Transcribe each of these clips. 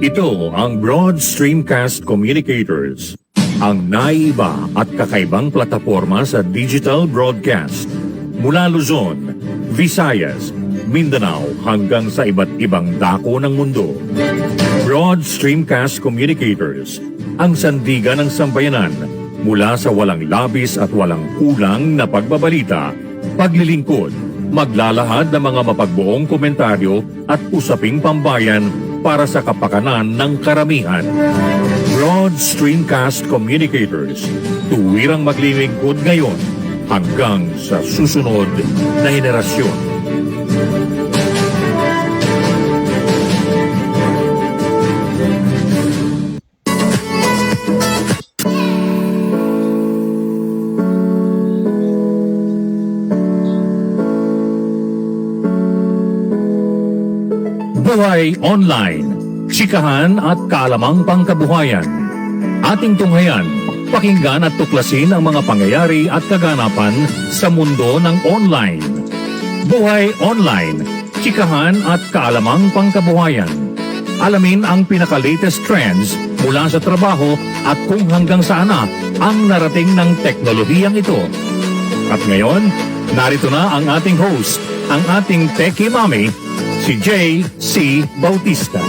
Ito ang Broad Stream Cast Communicators, ang naiiba at kakaibang plataporma sa digital broadcast. Mula Luzon, Visayas, Mindanao hanggang sa iba't ibang dako ng mundo. Broad Stream Cast Communicators, ang sandigan ng sambayanan mula sa walang labis at walang kulang na pagbabalita, paglilingkod, maglalahad ng mga mapagbuong komentaryo at usaping pambayan para sa kapakanan ng karamihan. Broad Stream Cast Communicators, tuwirang maglilingkod ngayon hanggang sa susunod na henerasyon. Buhay Online, Chikahan at kaalamang pangkabuhayan. Ating tunghayan, pakinggan at tuklasin ang mga pangyayari at kaganapan sa mundo ng online. Buhay Online, Chikahan at kaalamang pangkabuhayan. Alamin ang pinaka-latest trends mula sa trabaho at kung hanggang saan na ang narating ng teknolohiyang ito. At ngayon, narito na ang ating host, ang ating Techiemommy, si Jaye C. Bautista.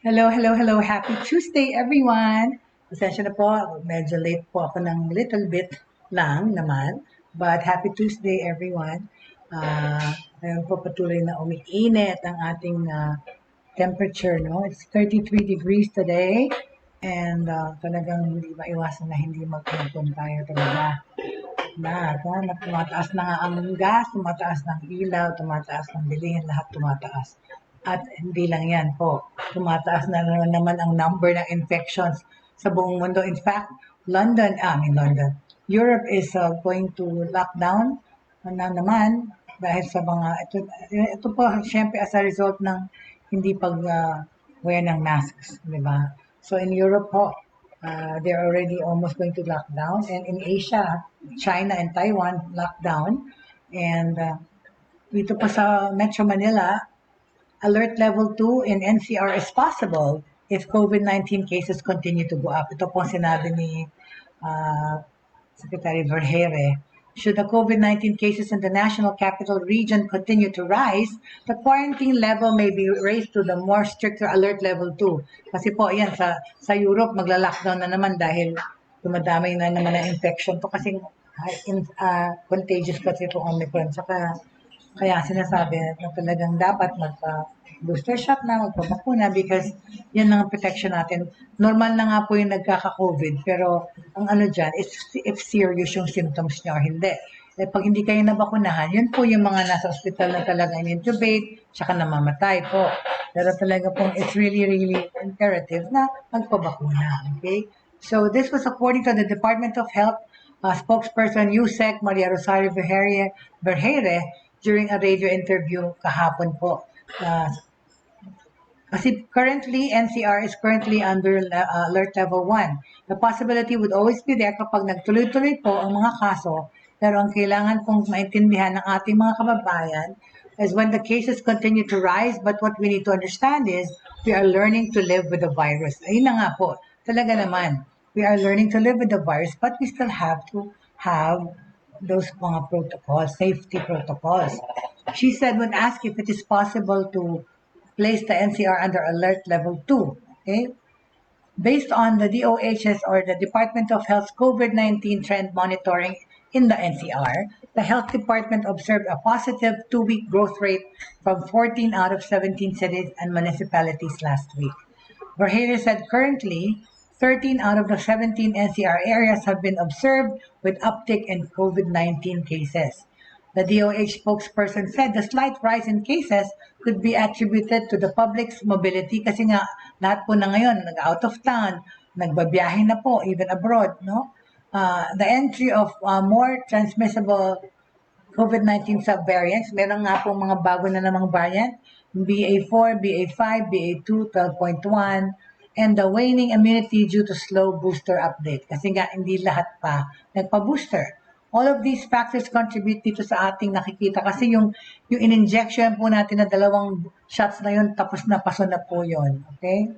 Hello. Happy Tuesday, everyone. Pasensya na po, medyo late po ako ng little bit lang naman. But happy Tuesday, everyone. Ngayon po patuloy na umiinit ang ating temperature, no? It's 33 degrees today. And talagang hindi maiwasan na hindi magpumpun tayo talaga. Tumataas na nga ang gas, tumataas ng ilaw, tumataas ng bilihin, lahat tumataas. At hindi lang yan po, tumataas na naman ang number ng infections sa buong mundo. In fact, Europe is going to lock down na naman dahil sa mga, ito po syempre as a result ng hindi pag-wear ng masks, di ba? So in Europe po, they're already almost going to lock down. And in Asia, China and Taiwan locked down. And dito po sa Metro Manila, alert level 2 in NCR is possible if COVID-19 cases continue to go up. Ito po sinabi ni Secretary Vergere. Should the COVID-19 cases in the National Capital Region continue to rise, the quarantine level may be raised to the more stricter alert level 2. Kasi po, yan, sa Europe, magla-lockdown na naman dahil dumadamay na naman ang infection to kasi contagious kasi ito Omicron. Kaya sinasabi na talagang dapat magpa-booster shot na, magpapakuna because yan ang protection natin. Normal na nga po yung nagkaka-COVID pero ang ano dyan, if serious yung symptoms niya or hindi. Pag hindi kayo nabakunahan, yun po yung mga nasa hospital na talagang in-intubate, tsaka namamatay po. Pero talaga po, it's really imperative na magpabakuna. Okay? So this was according to the Department of Health spokesperson USEC Maria Rosario Vergere during a radio interview kahapon po. Kasi currently, NCR is currently under alert level 1. The possibility would always be there kapag nagtuloy-tuloy po ang mga kaso, pero ang kailangan pong maintindihan ng ating mga kababayan is when the cases continue to rise, but what we need to understand is we are learning to live with the virus. Ayun na nga po, talaga naman. We are learning to live with the virus, but we still have to have those mga protocols, safety protocols. She said when asked if it is possible to place the NCR under alert level 2, okay? Based on the DOH's or the Department of Health's COVID-19 trend monitoring in the NCR, the Health Department observed a positive 2-week growth rate from 14 out of 17 cities and municipalities last week. Vergere said currently, 13 out of the 17 NCR areas have been observed with uptick in COVID-19 cases. The DOH spokesperson said the slight rise in cases could be attributed to the public's mobility kasi nga lahat po na ngayon nag-out of town, nagbabiyahe na po, even abroad, no? The entry of more transmissible COVID-19 subvariants, meron nga po mga bago na namang variant, BA4, BA5, BA2, 12.1, and the waning immunity due to slow booster update. Kasi nga, hindi lahat pa nagpa-booster. All of these factors contribute dito sa ating nakikita kasi yung in-injection po natin na 2 shots na yun, tapos na, paso na po yun. Okay?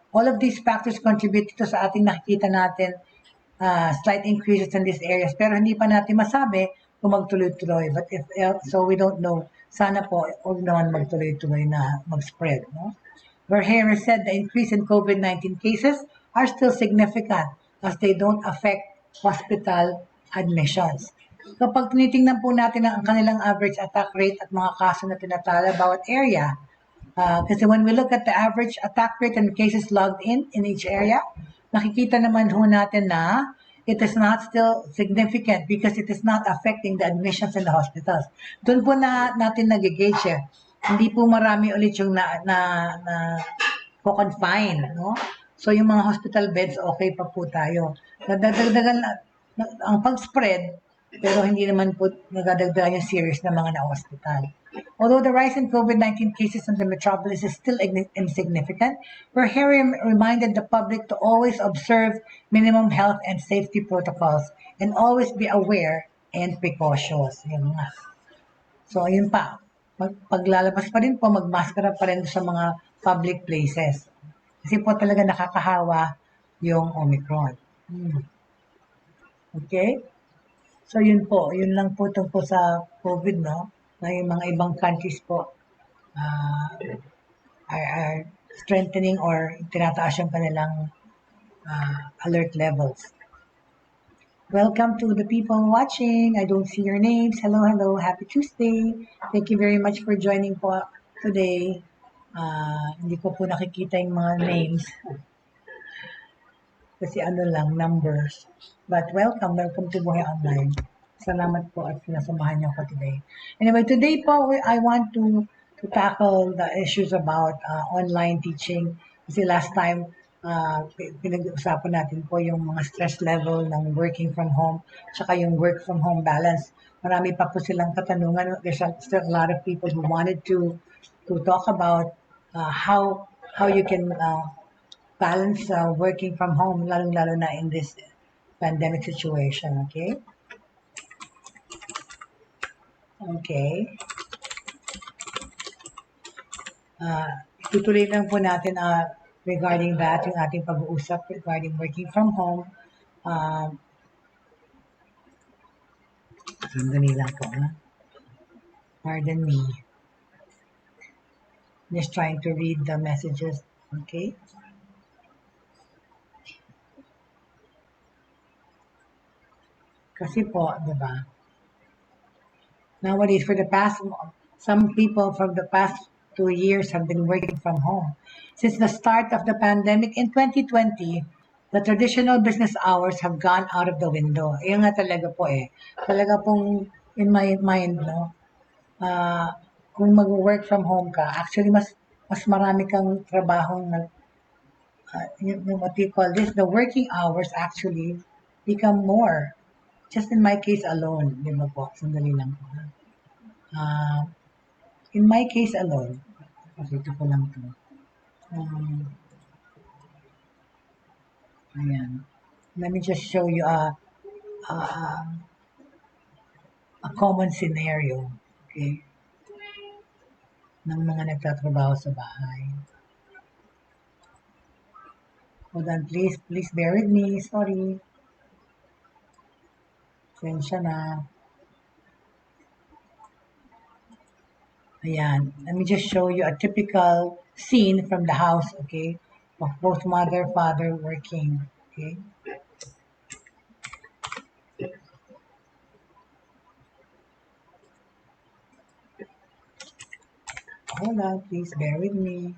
All of these factors contribute dito sa ating nakikita natin slight increases in these areas. Pero hindi pa natin masabi kung magtuloy-tuloy. But if so, we don't know. Sana po, huwag naman magtuloy-tuloy na mag-spread. No? Where Harris said the increase in COVID-19 cases are still significant as they don't affect hospital admissions. Kapag tinitingnan po natin ang kanilang average attack rate at mga kaso na tinatala bawat area, kasi when we look at the average attack rate and cases logged in each area, nakikita naman ho natin na it is not still significant because it is not affecting the admissions in the hospitals. Doon po natin nag-gauge eh. Hindi po marami ulit yung confine, no? So yung mga hospital beds, okay pa po tayo. Nadadagdagan ang pag-spread, pero hindi naman po nagadagdagan yung serious na mga na-hospital. Although the rise in COVID-19 cases in the metropolis is still insignificant, where Harry reminded the public to always observe minimum health and safety protocols and always be aware and precautious. Yun nga. So, yun pa. Paglalabas pa rin po, magmaskara pa rin sa mga public places. Kasi po talaga nakakahawa yung Omicron. Okay? So, yun po. Yun lang po tungkol sa COVID, no? Na yung mga ibang countries po are strengthening or tinataas yung kanilang alert levels. Welcome to the people watching. I don't see your names. Hello, hello. Happy Tuesday. Thank you very much for joining po today. Hindi ko po nakikita yung mga names. Kasi numbers. But welcome to Buhay Online. Salamat po at pinasamahan niyo ako today. Anyway, today po, I want to tackle the issues about online teaching. Kasi last time, pinag-usapan natin po yung mga stress level ng working from home, tsaka yung work from home balance. Marami pa po silang katanungan. There's still a lot of people who wanted to talk about how you can balance working from home, lalong-lalo na in this pandemic situation, okay? Okay. Tutuloy lang po natin regarding that, yung ating pag-uusap regarding working from home. Sandali lang po, Pardon me. Just trying to read the messages, okay? Kasi po, di ba? Nowadays, some people from the past 2 years have been working from home. Since the start of the pandemic in 2020, the traditional business hours have gone out of the window. Ayun nga talaga po eh. Talaga pong in my mind, no? Kung mag-work from home ka, actually mas marami kang trabaho na what you call this, the working hours actually become more. Just in my case alone, di ba po? Sandali lang po. In my case alone, pakita ko lang to. Ayan. Let me just show you a common scenario, okay, ng mga nagtatrabaho sa bahay. Hold on, please bear with me. Sorry. Sensya na. Ayan. Let me just show you a typical scene from the house, okay? Of both mother, father working, okay? Hold on, please bear with me.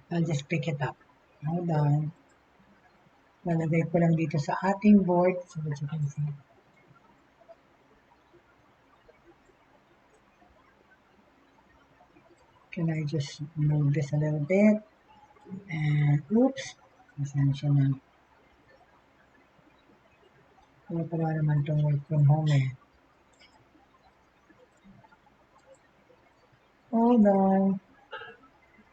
I'll just pick it up. Hold on. Lalagay ko lang dito sa ating board so that you can see. Can I just move this a little bit? And oops, pasensya na. Wala naman itong work from home eh. Hold on.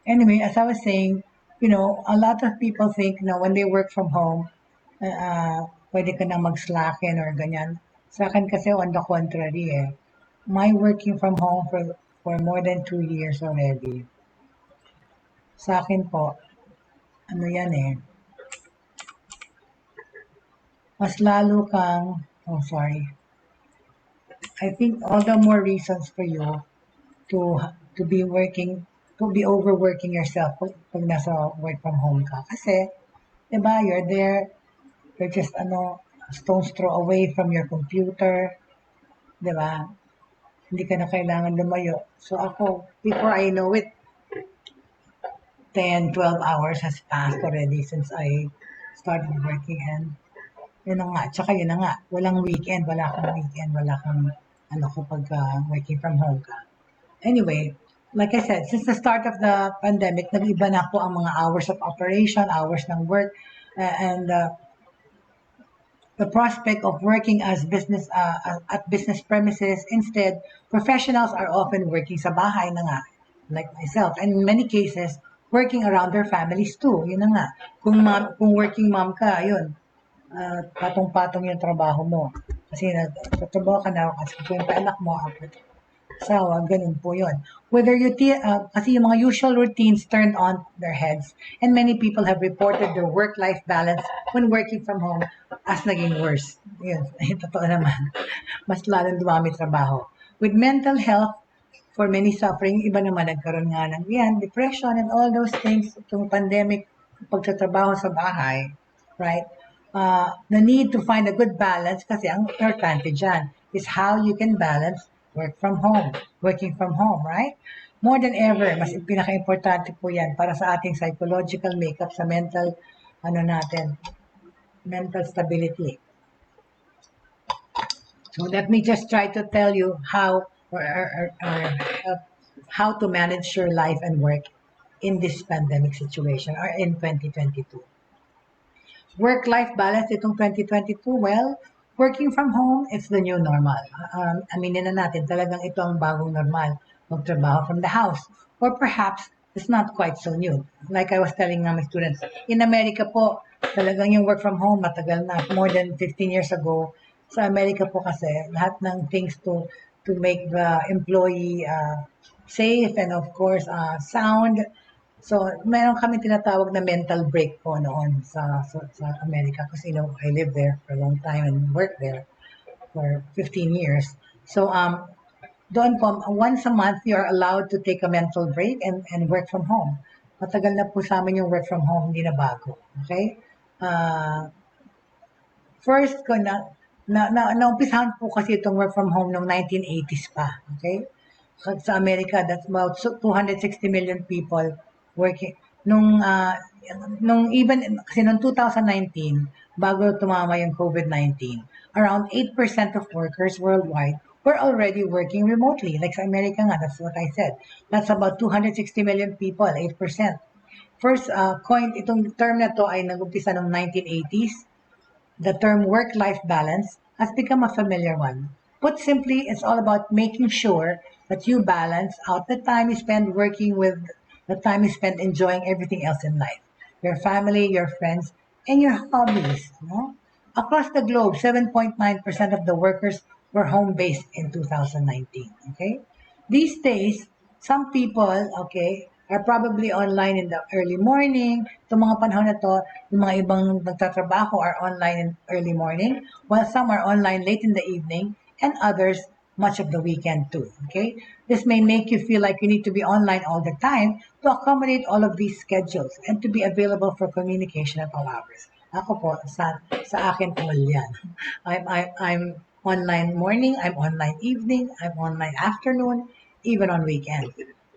Anyway, as I was saying, A lot of people think na when they work from home, pwede ka na mag-slackin or ganyan. Sa akin kasi on the contrary My working from home for more than 2 years already. Sa akin po, ano yan mas lalo kang, oh sorry, I think all the more reasons for you to to be working, to be overworking yourself pag nasa work from home ka. Kasi, diba, you're just stone's throw away from your computer, diba? Hindi ka na kailangan lumayo. So ako, before I know it, 10, 12 hours has passed already since I started working and yun na nga, tsaka yun na nga, walang weekend, wala kang kapag working from home ka. Anyway, like I said, since the start of the pandemic, nag-iba na po ang mga hours of operation, hours ng work, and the prospect of working as business at business premises. Instead, professionals are often working sa bahay na nga, like myself, and in many cases, working around their families too. Yun na nga. Kung working mom ka, yun, patong-patong yung trabaho mo. Kasi nagtatrabaho ka na, kasi kung yung anak mo, asawa, ganun po yun. Kasi yung mga usual routines turned on their heads, and many people have reported their work-life balance when working from home as naging worse. Yun, totoo naman. Mas lalong dumami trabaho. With mental health, for many suffering, iba naman nagkaroon nga ng depression and all those things, itong pandemic, pagtatrabaho sa bahay, right? The need to find a good balance kasi ang importante dyan is how you can balance working from home, right? More than ever, mas pinaka-importante po yan para sa ating psychological makeup, sa mental, mental stability. So let me just try to tell you how to manage your life and work in this pandemic situation or in 2022. Work-life balance itong 2022, well, working from home, it's the new normal. Aminin na natin, talagang ito ang bagong normal, magtrabaho from the house. Or perhaps, it's not quite so new. Like I was telling my students, in America po, talagang yung work from home, matagal na, more than 15 years ago. Sa America po kasi, lahat ng things to make the employee safe and of course sound. So, meron kami tinatawag na mental break po noon sa Amerika kasi I lived there for a long time and worked there for 15 years. So, doon po, once a month, you're allowed to take a mental break and work from home. Matagal na po sa amin yung work from home, hindi na bago. Okay? First ko naumpisahan po kasi itong work from home noong 1980s pa. Okay? Sa Amerika, that's about 260 million people working. Nung kasi noong 2019, bago tumama yung COVID-19, around 8% of workers worldwide were already working remotely. Like sa Amerika nga, that's what I said. That's about 260 million people, 8%. First coined, itong term na to ay nag-umpisa noong 1980s. The term work-life balance has become a familiar one. Put simply, it's all about making sure that you balance out the time you spend working with the time you spend enjoying everything else in life. Your family, your friends, and your hobbies. Across the globe, 7.9% of the workers were home-based in 2019. Okay? These days, some people, are probably online in the early morning. Itong mga panahon na to, yung mga ibang nagtatrabaho are online in early morning, while some are online late in the evening, and others much of the weekend too. Okay? This may make you feel like you need to be online all the time to accommodate all of these schedules and to be available for communication at all hours. Ako po, sa akin po yan. I'm online morning, I'm online evening, I'm online afternoon, even on weekends.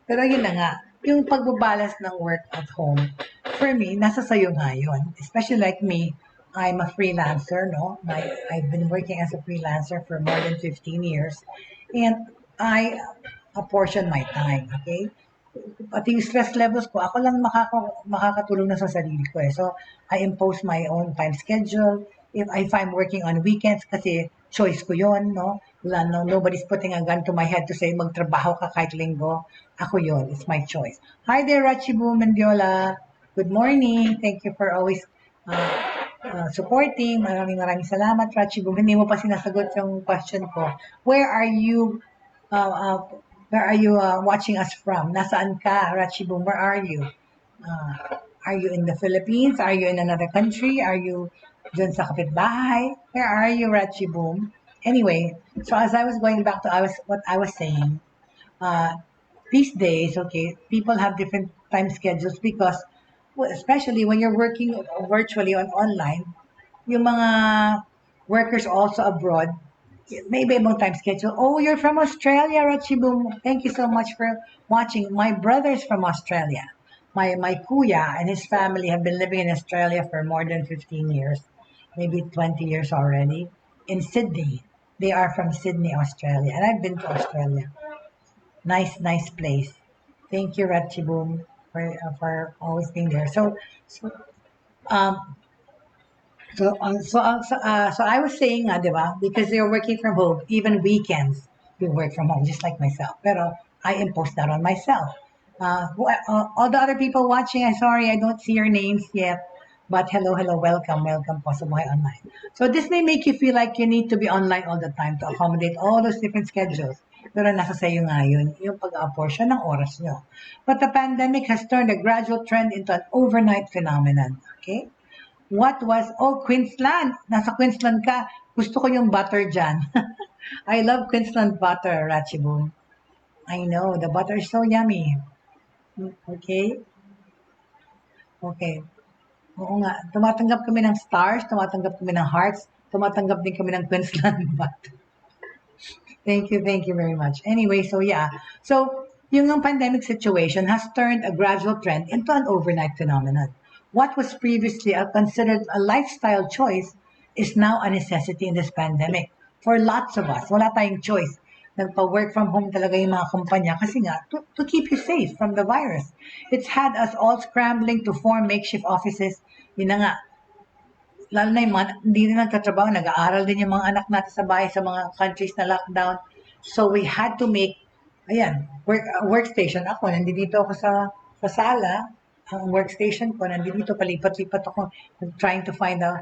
Pero yun na nga, yung pagbabalance ng work at home, for me, nasa sayo nga yun. Especially like me, I'm a freelancer, I've been working as a freelancer for more than 15 years. And I apportion my time, okay? Pati yung stress levels ko, ako lang makakatulong na sa sarili ko. So, I impose my own time schedule. If I'm working on weekends, kasi choice ko yun, nobody's putting a gun to my head to say, magtrabaho ka kahit linggo. Ako yun, it's my choice. Hi there, Rachibu Mendiola. Good morning. Thank you for always supporting. Maraming salamat, Ratchibum. Hindi mo pa sinasagot yung question ko. Where are you watching us from? Nasaan ka, Ratchibum? Where are you? Are you in the Philippines? Are you in another country? Are you dun sa kapitbahay? Where are you, Ratchibum? Anyway, so as I was going back to what I was saying, these days, okay, people have different time schedules because, especially when you're working virtually on online, yung mga workers also abroad, may iba-ibang time schedule. Oh, you're from Australia, Rachibum. Thank you so much for watching. My brother's from Australia. My kuya and his family have been living in Australia for more than 15 years, maybe 20 years already, in Sydney. They are from Sydney, Australia. And I've been to Australia. Nice place. Thank you, Ratchiboom, for always being there. Um, so I was saying, di ba, because they're working from home, even weekends, we work from home, just like myself. Pero I impose that on myself. All the other people watching, I'm sorry, I don't see your names yet. But hello, welcome po sa Buhay Online. So this may make you feel like you need to be online all the time to accommodate all those different schedules. Pero nasa sayo nga yun, yung pag-apportion ng oras nyo. But the pandemic has turned a gradual trend into an overnight phenomenon. Okay? Queensland. Nasa Queensland ka. Gusto ko yung butter dyan. I love Queensland butter, Ratchiboom. I know, the butter is so yummy. Okay? Okay. Oo nga. Tumatanggap kami ng stars, tumatanggap kami ng hearts, tumatanggap din kami ng Queensland butter. Thank you very much. Anyway, so yeah. So, yung pandemic situation has turned a gradual trend into an overnight phenomenon. What was previously considered a lifestyle choice is now a necessity in this pandemic. For lots of us, wala tayong choice. Nagpa-work from home talaga yung mga kumpanya kasi nga, to keep you safe from the virus. It's had us all scrambling to form makeshift offices. Yun na nga, lalo na yung mga, hindi na nagtatrabaho, nag-aaral din yung mga anak natin sa bahay sa mga countries na lockdown. So we had to make, workstation. Ako, nandito ako sa sala, ang workstation ko, nandito, palipat-lipat ako, trying to find a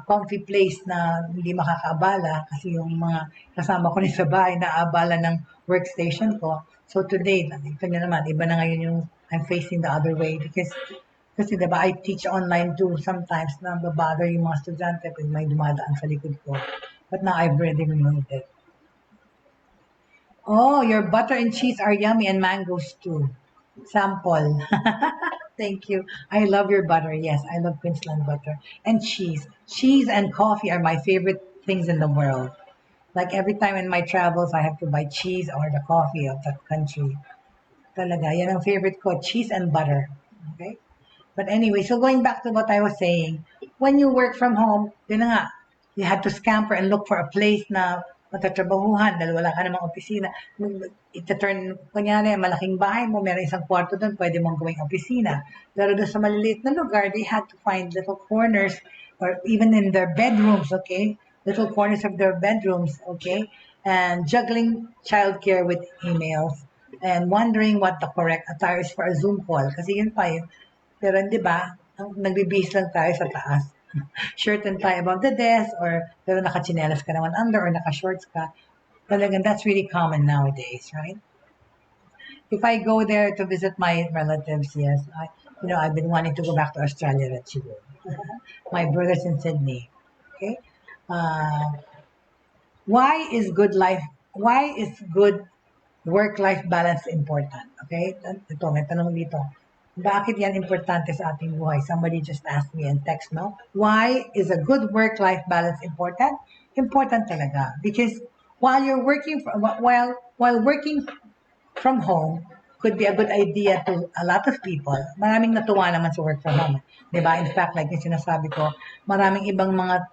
comfy place na hindi makakaabala kasi yung mga kasama ko rin sa bahay naabala ng workstation ko. So today, ito nyo naman, iba na ngayon yung I'm facing the other way because kasi diba, I teach online too sometimes na babother yung mga estudyante pag may dumadaan sa likod ko. But now I've already removed it. Oh, your butter and cheese are yummy and mangoes too. Sample. Thank you. I love your butter. Yes, I love Queensland butter. And cheese. Cheese and coffee are my favorite things in the world. Like every time in my travels, I have to buy cheese or the coffee of that country. Talaga, yan ang favorite ko, cheese and butter. Okay? But anyway, so going back to what I was saying, when you work from home, yun na nga, you had to scamper and look for a place na matatrabahuhan dahil wala ka namang opisina. Kunyari, malaking bahay mo, meron isang kwarto doon, pwede mong gawing opisina. Pero doon sa maliliit na lugar, they had to find little corners or even in their bedrooms, okay? Little corners of their bedrooms, okay? And juggling childcare with emails and wondering what the correct attire is for a Zoom call. Kasi yun pa yun. Pero di ba, nagbibihis lang tayo sa taas. Shirt and tie above the desk or pero nakachinelas ka naman under or naka-shorts ka. Talagang that's really common nowadays, right? If I go there to visit my relatives, yes, I've been wanting to go back to Australia, Ratchigo. My brother's in Sydney. Okay? Why is good work-life balance important? Okay? Ito, may tanong dito. Bakit yan importante sa ating buhay? Somebody just asked me in text, no? Why is a good work-life balance important? Important talaga. Because while working from home could be a good idea to a lot of people, maraming natuwa naman sa work from home. Diba? In fact, like yung sinasabi ko, maraming ibang mga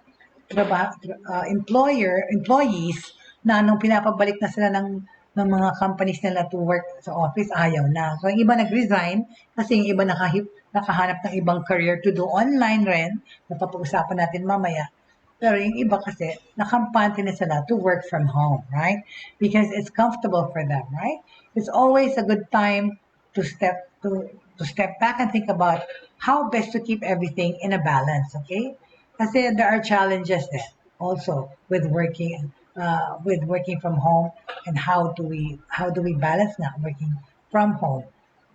employees na nung pinapabalik na sila ng mga companies nila to work sa office, ayaw na. So, yung iba nag-resign kasi yung iba nakahanap ng ibang career to do online rin. Napapag-usapan natin mamaya. Pero yung iba kasi, nakampante na sila to work from home, right? Because it's comfortable for them, right? It's always a good time to to step back and think about how best to keep everything in a balance, okay? Kasi there are challenges there also with working from home, and how do we balance na working from home?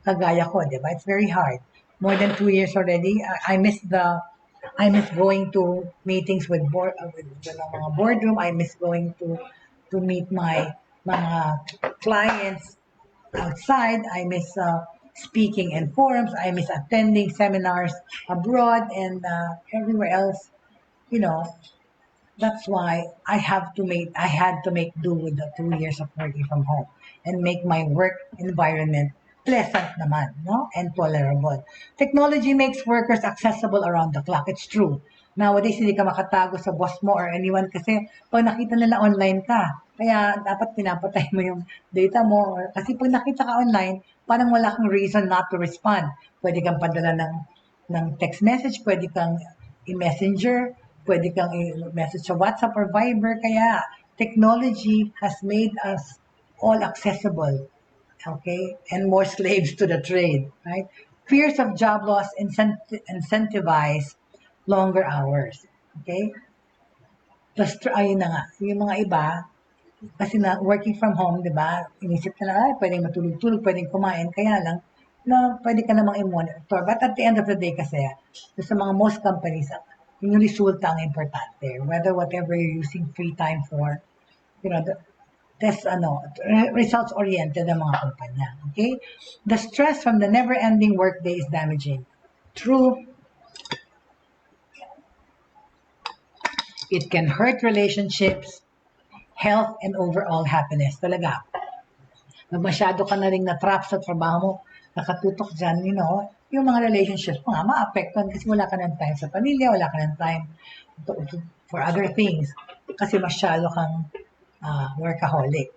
Kagaya ko, di ba? It's very hard. More than 2 years already. I miss going to meetings with the mga boardroom. I miss going to meet my mga clients outside. I miss speaking in forums. I miss attending seminars abroad and everywhere else. You know, that's why I had to make do with the 2 years of working from home and make my work environment pleasant naman, no? And tolerable. Technology makes workers accessible around the clock. It's true. Nowadays, hindi ka makatago sa boss mo or anyone kasi pag nakita nila online ka. Kaya dapat pinapatay mo yung data mo. Kasi pag nakita ka online, parang wala kang reason not to respond. Pwede kang padala ng text message, pwede kang i-messenger, pwede kang i-message sa WhatsApp or Viber. Kaya technology has made us all accessible, okay, and more slaves to the trade, right? Fears of job loss incentivize longer hours, okay? Ayun na nga, yung mga iba, kasi na working from home, di ba, inisip na ay, pwedeng matulog-tulog, pwedeng kumain, kaya lang, na pwede ka namang i-monitor. But at the end of the day kasi, sa mga most companies, yung resulta ang importante. Whether whatever you're using free time for, that's results-oriented ang mga kumpanya. Okay? The stress from the never-ending workday is damaging. True. It can hurt relationships, health, and overall happiness. Talaga. Pag masyado ka na rin na-trap sa trabaho mo, nakatutok dyan, yung mga relationships mo nga, ma-apektuhan kasi wala ka ng time sa pamilya, wala ka ng time for other things kasi masyado kang workaholic.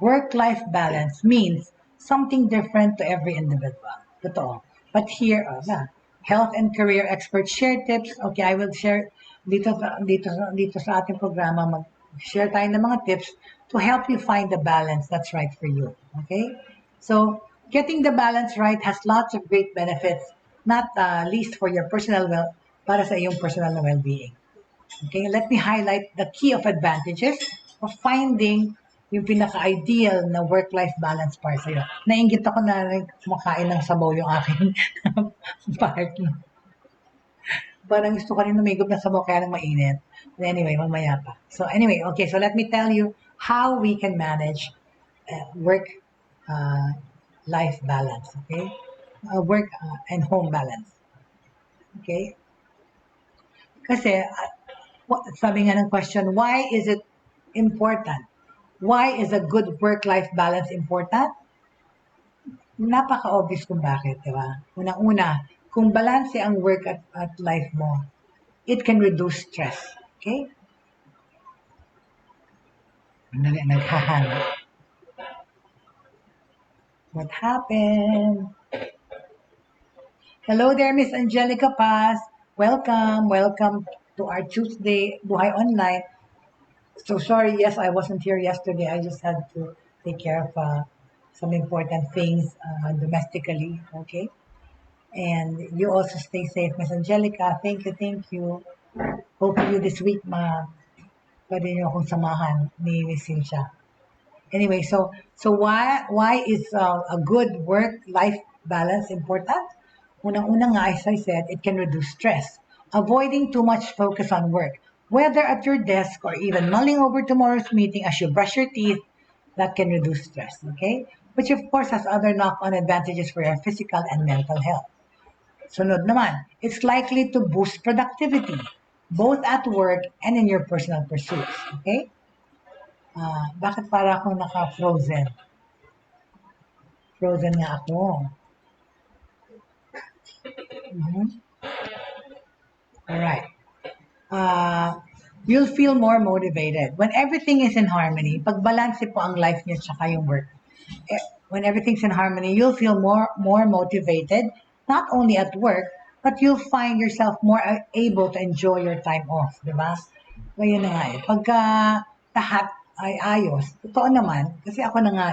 Work-life balance means something different to every individual. Totoo. But here, health and career experts share tips. Okay, I will share dito sa ating programa, mag-share tayo ng mga tips to help you find the balance that's right for you. Okay? So, getting the balance right has lots of great benefits, not least for your para sa iyong personal na well-being. Okay, let me highlight the key of advantages of finding yung pinaka-ideal na work-life balance para sa'yo. Nainggit ako na rin kumakain ng sabaw yung aking partner. Parang gusto ko rin lumigop ng sabaw kaya lang mainit. But anyway, mamaya pa. So anyway, okay, so let me tell you how we can manage work-life balance, okay? Work and home balance. Okay? Kasi, sabi nga ng question, why is it important? Why is a good work-life balance important? Napaka-obvious kung bakit, di ba? Unang-una, kung balanse ang work at life mo, it can reduce stress. Okay? Naghahang. What happened? Hello there, Miss Angelica Paz. Welcome to our Tuesday Buhay Online. So sorry, yes, I wasn't here yesterday. I just had to take care of some important things domestically, okay? And you also stay safe, Miss Angelica. Thank you. Hopefully this week, pwede niyo akong samahan ni Miss Cynthia. Anyway, so why is a good work-life balance important? Unang-una nga, as I said, it can reduce stress. Avoiding too much focus on work, whether at your desk or even mulling over tomorrow's meeting as you brush your teeth, that can reduce stress, okay? Which of course has other knock-on advantages for your physical and mental health. Sunod naman, it's likely to boost productivity, both at work and in your personal pursuits, okay? Bakit para akong naka-frozen? Frozen nga ako. Alright. You'll feel more motivated. When everything is in harmony, pag balance po ang life niyo tsaka yung work, when everything's in harmony, you'll feel more motivated, not only at work, but you'll find yourself more able to enjoy your time off, di ba? Ngayon na nga pagka lahat ay ayos, totoo naman, kasi ako na nga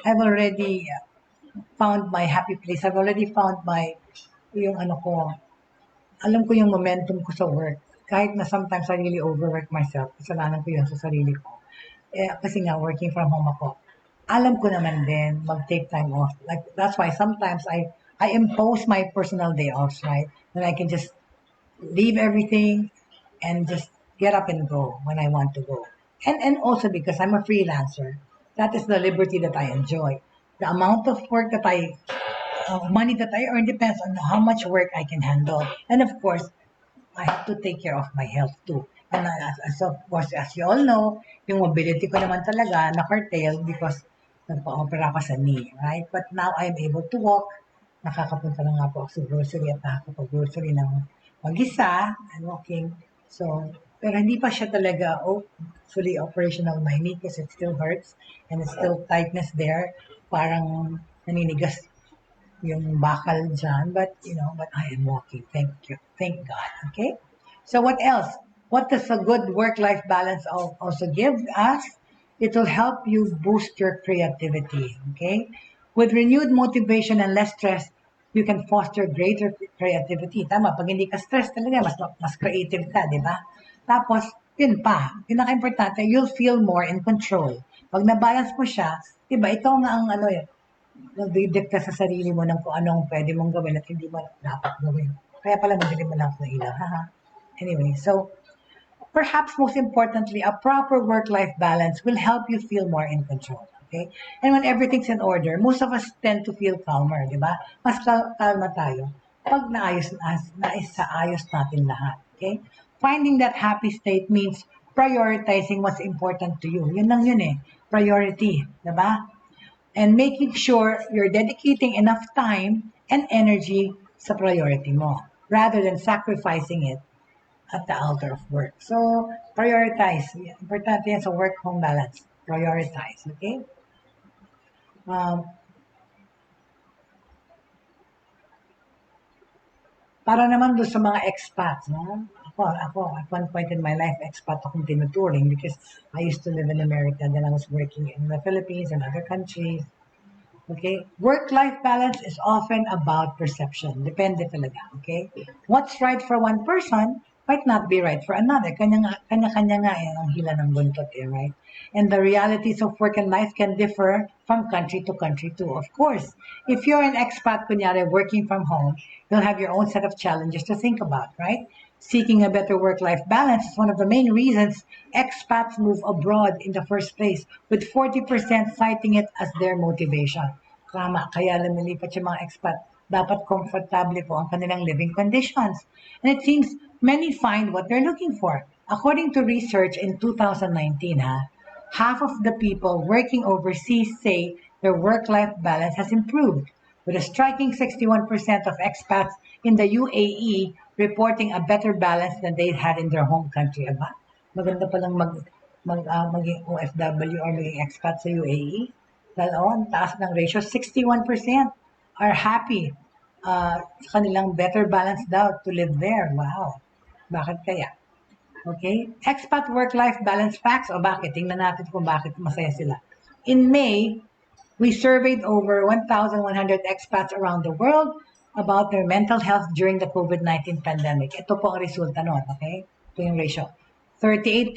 I've already found my happy place. I've already found yung ano ko, alam ko yung momentum ko sa work. Kahit na sometimes I really overwork myself, kasalanan ko yun sa sarili ko. Kasi nga, working from home ako. Alam ko naman din, mag-take time off. Like, that's why sometimes I impose my personal day offs, right? When I can just leave everything and just get up and go when I want to go. And also because I'm a freelancer, that is the liberty that I enjoy. The amount of work that money that I earn depends on how much work I can handle. And of course, I have to take care of my health too. And of course, as you all know, yung mobility ko naman talaga na-curtailed because nagpa-opera ako sa knee, right? But now I'm able to walk. Nakakapunta na nga po ako sa grocery at nakakapag-grocery ng mag-isa and walking. So, pero hindi pa siya talaga fully operational my knee because it still hurts and it's still tightness there. Parang naninigas yung bakal dyan, but I am walking. Thank you. Thank God. Okay? So what else? What does a good work-life balance also give us? It will help you boost your creativity. Okay? With renewed motivation and less stress, you can foster greater creativity. Tama, pag hindi ka stress talaga, mas creative ka, di ba? Tapos, yun pa, pinaka-importante, you'll feel more in control. Pag na-balance mo siya, di ba, ikaw nga ang nagdidik ka sa sarili mo ng kung anong pwede mong gawin at hindi mo dapat gawin. Kaya pala madilim mo lang ng ilaw. Anyway, so perhaps most importantly, a proper work-life balance will help you feel more in control. Okay? And when everything's in order, most of us tend to feel calmer, di ba? Mas kalma tayo pag naayos natin lahat. Okay? Finding that happy state means prioritizing what's important to you. Yun lang yun eh. Priority, di ba? And making sure you're dedicating enough time and energy sa priority mo rather than sacrificing it at the altar of work. So, prioritize. Importante yan sa work-home balance. Prioritize, okay? Para naman doon sa mga expats, no? Ako, at one point in my life, expat akong tinuturing because I used to live in America, then I was working in the Philippines and other countries. Okay? Work-life balance is often about perception. Depende talaga, okay? What's right for one person might not be right for another. Kanya-kanya nga ang hila ng buntot right? And the realities of work and life can differ from country to country too, of course. If you're an expat, kunyari, working from home, you'll have your own set of challenges to think about, right? Seeking a better work-life balance is one of the main reasons expats move abroad in the first place, with 40% citing it as their motivation. Tama, kaya lumilipat yung mga expat. Dapat komportable po ang kanilang living conditions. And it seems many find what they're looking for. According to research in 2019, half of the people working overseas say their work-life balance has improved, with a striking 61% of expats in the UAE reporting a better balance than they had in their home country. Aba, maganda palang maging OFW or maging expat sa UAE. Dahil ang taas ng ratio, 61% are happy sa kanilang better balance daw to live there. Wow. Bakit kaya? Okay? Expat work-life balance facts. O bakit? Tingnan natin kung bakit masaya sila. In May, we surveyed over 1,100 expats around the world about their mental health during the COVID-19 pandemic. Ito po ang resulta nun, okay? Ito yung ratio. 38%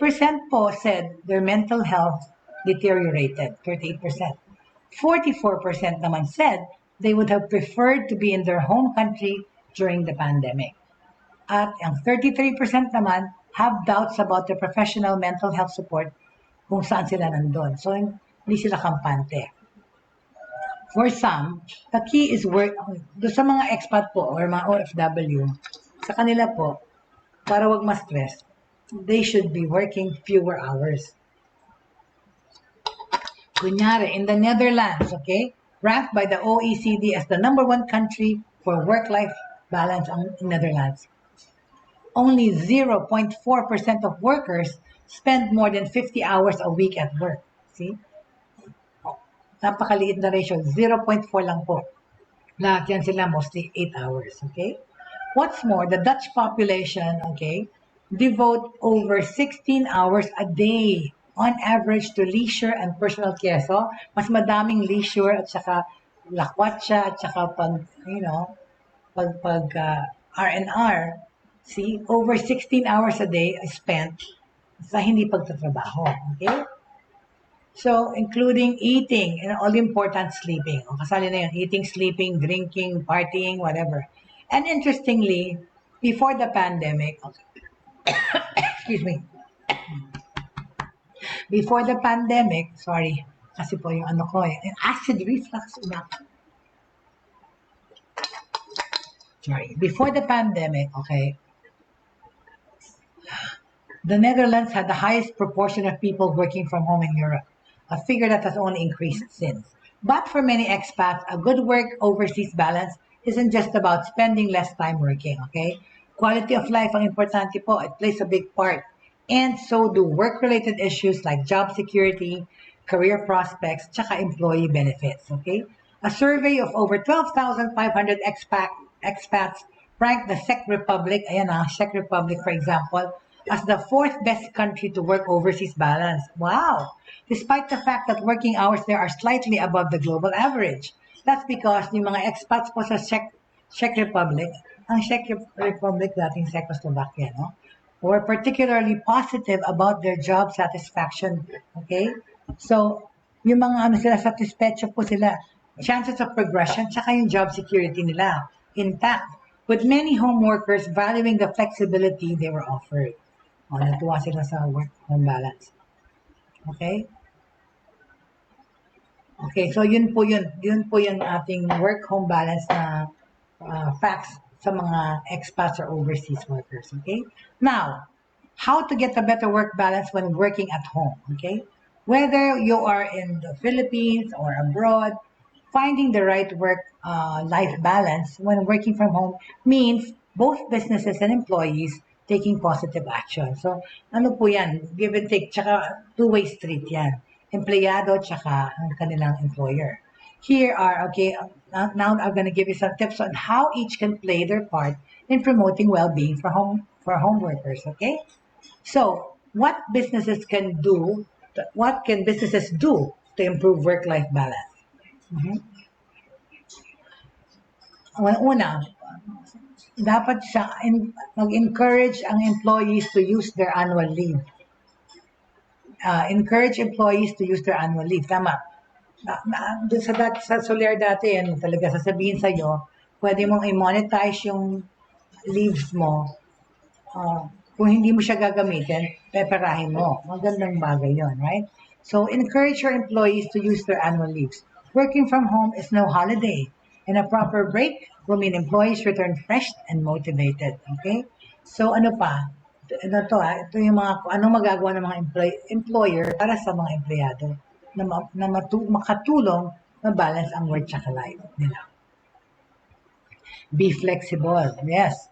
po said their mental health deteriorated. 38%. 44% naman said they would have preferred to be in their home country during the pandemic. At ang 33% naman have doubts about their professional mental health support kung saan sila nandun. So, hindi sila kampante. For some, the key is work. Doon sa mga expat po or mga OFW, sa kanila po, para wag ma-stress, they should be working fewer hours. Kunyari, in the Netherlands, okay, ranked by the OECD as the #1 country for work-life balance in Netherlands. Only 0.4% of workers spend more than 50 hours a week at work. See? Napakaliit na ratio, 0.4 lang po. Lahat yan sila mostly 8 hours, okay? What's more, the Dutch population, okay, devote over 16 hours a day on average to leisure and personal care. So, mas madaming leisure at saka lakwat siya, at saka R&R, see, over 16 hours a day is spent sa hindi pagtatrabaho. Okay? So, including eating and all important sleeping. O, kasali na yun, eating, sleeping, drinking, partying, whatever. And interestingly, before the pandemic, excuse me, before the pandemic, sorry, kasi po yung acid reflux, sorry, before the pandemic, okay, the Netherlands had the highest proportion of people working from home in Europe, a figure that has only increased since. But for many expats, a good work overseas balance isn't just about spending less time working, okay? Quality of life ang importante po. It plays a big part. And so do work-related issues like job security, career prospects, tsaka employee benefits, okay? A survey of over 12,500 expats ranked the Czech Republic, Czech Republic, for example, as the fourth best country to work overseas balance. Wow! Despite the fact that working hours there are slightly above the global average. That's because yung mga expats po sa Czech Republic, ang Czech Republic dating Czechoslovakia, no? Were particularly positive about their job satisfaction. Okay? So, yung mga satisfecho po sila, chances of progression, tsaka yung job security nila, intact, with many home workers valuing the flexibility they were offered. O, natuwa sila sa work-home balance. Okay? Okay, so yun po yung ating work-home balance na facts sa mga expats or overseas workers. Okay? Now, how to get a better work balance when working at home. Okay? Whether you are in the Philippines or abroad, finding the right work-life balance when working from home means both businesses and employees taking positive action. So, ano po yan? Give and take, tsaka two-way street yan. Empleyado, tsaka ang kanilang employer. Here are, now I'm going to give you some tips on how each can play their part in promoting well-being for home workers, okay? So, what can businesses do to improve work-life balance? Una, dapat mag-encourage ang employees to use their annual leave. Encourage employees to use their annual leave. Tama. Sa Soler dati, talaga sasabihin sa'yo, pwede mong i-monetize yung leaves mo. Kung hindi mo siya gagamitin, peperahin mo. Magandang bagay yon, right? So, encourage your employees to use their annual leaves. Working from home is no holiday. And a proper break will mean employees return fresh and motivated. Okay? So, ano pa? Ito yung anong magagawa ng mga employer para sa mga empleyado na makatulong na balance ang work at life nila. Be flexible. Yes.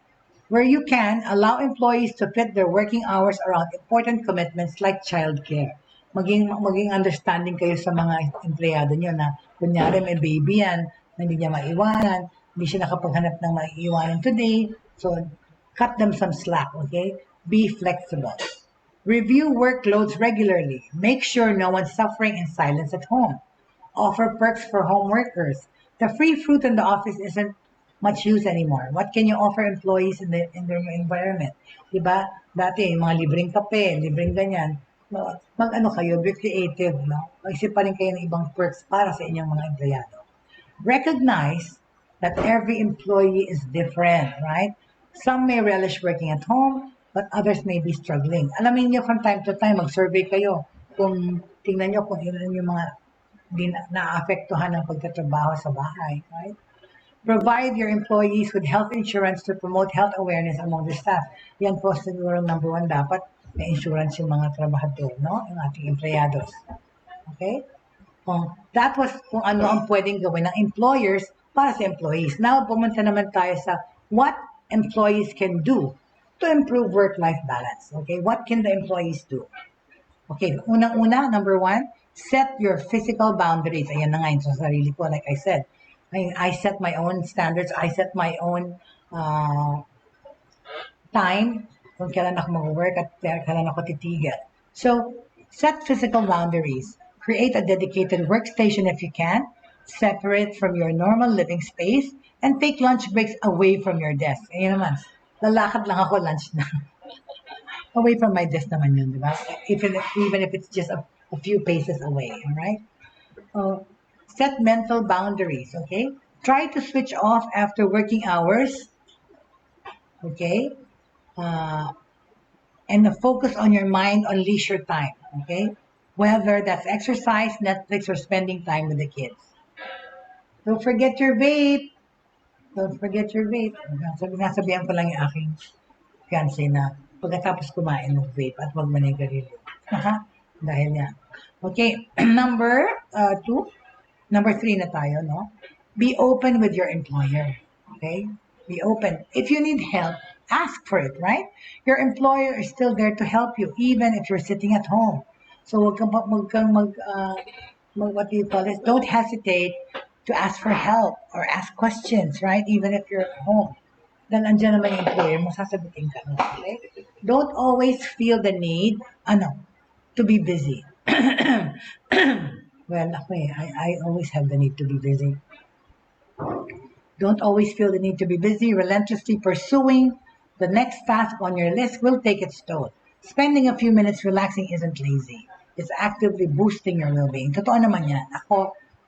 Where you can, allow employees to fit their working hours around important commitments like childcare. Maging understanding kayo sa mga empleyado nyo na kunyari may baby yan, na hindi niya maiwanan, hindi siya nakapaghanap ng maiiwanan today. So, cut them some slack, okay? Be flexible. Review workloads regularly. Make sure no one's suffering in silence at home. Offer perks for home workers. The free fruit in the office isn't much use anymore. What can you offer employees in their environment? Diba? Dati, mga libreng kape, libreng ganyan. Mag-ano kayo, be creative, no? Mag-isip pa rin kayo ng ibang perks para sa inyong mga empleyado. Recognize that every employee is different, right? Some may relish working at home, but others may be struggling. Alamin nyo from time to time, mag-survey kayo kung tingnan nyo kung ilan yung mga na-aapektuhan ng pagtatrabaho sa bahay, right? Provide your employees with health insurance to promote health awareness among the staff. Yan po siguro number one, dapat may insurance yung mga trabahador, no? Yung ating empleyados. Okay? That was kung ano ang pwedeng gawin ng employers para sa employees. Now, pumunta naman tayo sa what employees can do to improve work-life balance. Okay? What can the employees do? Okay, unang-una, number one, set your physical boundaries. Ayan na nga yun sa sarili ko, like I said. I set my own standards. I set my own time kung kailan ako mag-work at kailan ako titigil. So, set physical boundaries. Create a dedicated workstation if you can. separate from your normal living space, and take lunch breaks away from your desk. Ayun naman, lalakad lang ako lunch na. Away from my desk naman yun, di ba? Even if it's just a few paces away, all right? Set mental boundaries, okay? Try to switch off after working hours, okay? And focus on your mind on leisure time, okay? Whether that's exercise, Netflix, or spending time with the kids. Don't forget your vape. Don't forget your vape. Nasabihan ko lang yung aking fiancé na pagkatapos kumain ng vape at wag manigarilyo. Dahil yan. Okay, number 3 na tayo, no? Be open with your employer, okay? Be open. If you need help, ask for it, right? Your employer is still there to help you, even if you're sitting at home. So what do you call this? Don't hesitate to ask for help or ask questions, right? Even if you're at home. Then andyan naman yung employer mo, sasagutin ka. Okay? Don't always feel the need, to be busy. Well, I always have the need to be busy. Don't always feel the need to be busy. Relentlessly pursuing the next task on your list will take its toll. Spending a few minutes relaxing isn't lazy. It's actively boosting your well-being. Totoo naman yan.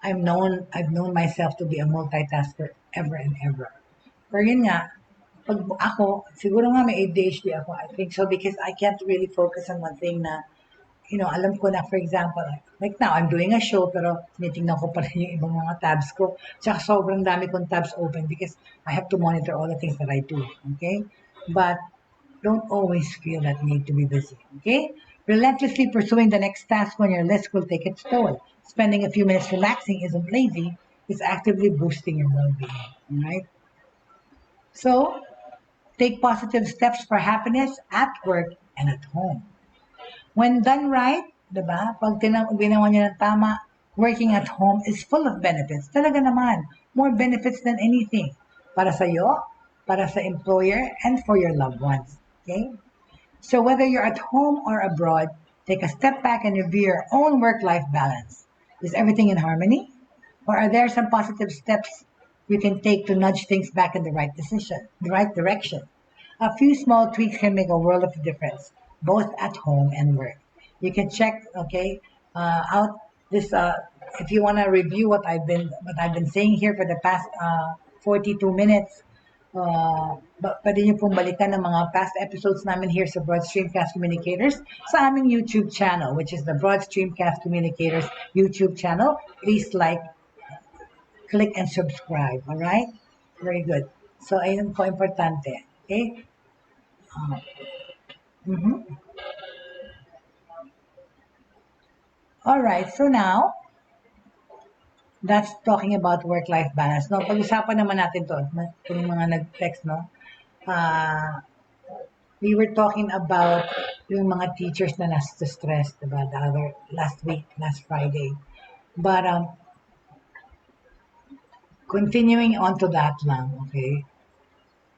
I've known myself to be a multitasker ever and ever. Pero yun nga, pag ako, siguro nga may ADHD ako, I think so, because I can't really focus on one thing na, alam ko na, for example, like now, I'm doing a show, pero tinitingnan ko pa rin yung ibang mga tabs ko. Tsaka sobrang dami kong tabs open because I have to monitor all the things that I do, okay? But don't always feel that need to be busy, okay? Relentlessly pursuing the next task on your list will take its toll. Spending a few minutes relaxing isn't lazy, it's actively boosting your well-being, all right? So, take positive steps for happiness at work and at home. When done right, diba? Pag ginawa niyo ng tama, working at home is full of benefits. Talaga naman, more benefits than anything. Para sa iyo, para sa employer, and for your loved ones. Okay? So whether you're at home or abroad, take a step back and review your own work-life balance. Is everything in harmony? Or are there some positive steps you can take to nudge things back in the right direction? A few small tweaks can make a world of difference, both at home and work. You can check, out this. If you want to review what I've been saying here for the past 42 minutes, pwede niyo pong balikan ng mga past episodes namin here sa Broad Stream Cast Communicators sa aming YouTube channel, which is the Broad Stream Cast Communicators YouTube channel. Please click and subscribe. All right? Very good. So, ayun po importante. Okay? All right. So now, that's talking about work-life balance. No, pag-usapan naman natin to, yung mga nag-text, no? We were talking about yung mga teachers na stress, diba? Last Friday. But, continuing on to that lang, okay?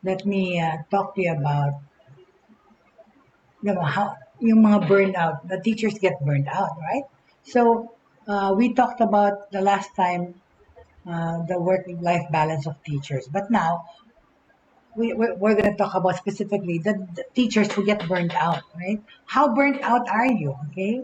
Let me talk to you about, how yung mga burned out, the teachers get burned out, right? So, we talked about the last time the work-life balance of teachers. But now, we're going to talk about specifically the teachers who get burned out, right? How burnt out are you, okay?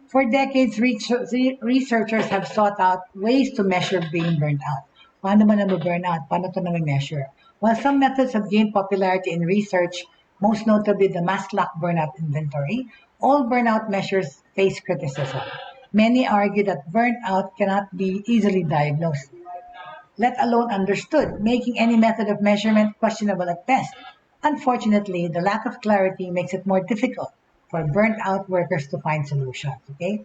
For decades, researchers have sought out ways to measure being burnt out. Paano ba na-burn out? Paano ito na-measure? While some methods have gained popularity in research, most notably the mass lock burnout inventory, all burnout measures face criticism. Many argue that burnout cannot be easily diagnosed, let alone understood, making any method of measurement questionable at best. Unfortunately, the lack of clarity makes it more difficult for burnt-out workers to find solutions. Okay?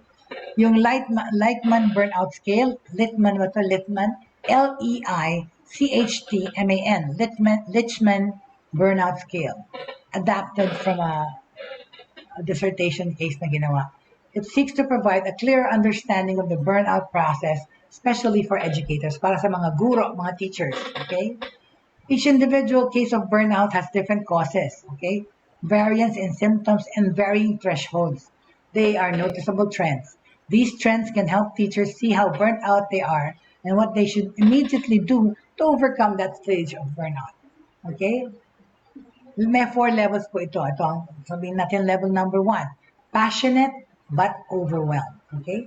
Yung Leitman burnout scale, Lichtman, L-E-I-C-H-T-M-A-N, Lichtman burnout scale, adapted from a dissertation case na ginawa. It seeks to provide a clearer understanding of the burnout process, especially for educators, para sa mga guro, mga teachers, okay? Each individual case of burnout has different causes, okay? Variance in symptoms and varying thresholds. They are noticeable trends. These trends can help teachers see how burnt out they are and what they should immediately do to overcome that stage of burnout. Okay? May 4 levels po ito. Ito ang sabihin natin level number 1. Passionate but overwhelmed. Okay?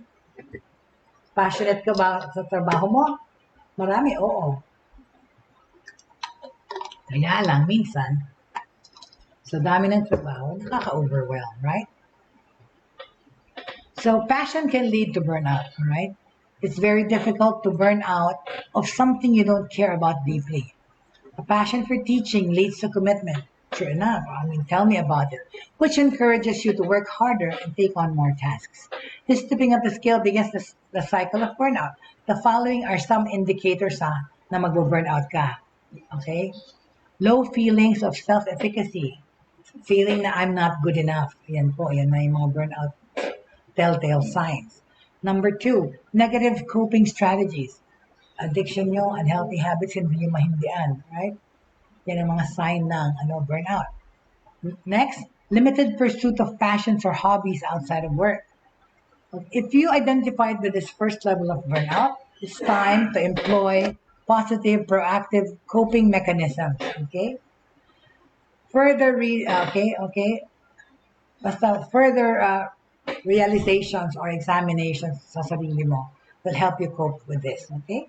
Passionate ka ba sa trabaho mo? Marami, oo. Kaya lang, minsan, sa dami ng trabaho, nakaka-overwhelm, right? So passion can lead to burnout, right? It's very difficult to burn out of something you don't care about deeply. A passion for teaching leads to commitment. True enough. Tell me about it. Which encourages you to work harder and take on more tasks. This stepping up the skill begins the cycle of burnout. The following are some indicators na mag-burnout ka. Okay? Low feelings of self-efficacy. Feeling na I'm not good enough. Yan po. Yan na yung mga burnout telltale signs. Number 2, negative coping strategies. Addiction nyo, unhealthy habits, hindi nyo mahindian, right? Yan ang mga sign ng burnout. Next, limited pursuit of passions or hobbies outside of work. If you identified with this first level of burnout, it's time to employ positive, proactive coping mechanisms. Okay? Further realizations or examinations sa sarili mo will help you cope with this. Okay?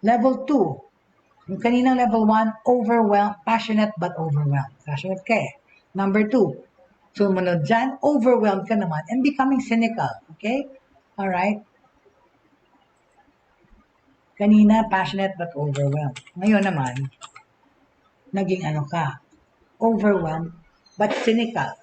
Level 2. Yung kaninang level 1, overwhelmed, passionate but overwhelmed. Passionate ka eh. Number 2. Sumunod dyan, overwhelmed ka naman and becoming cynical. Okay? Alright? Kanina, passionate but overwhelmed. Ngayon naman, naging overwhelmed but cynical.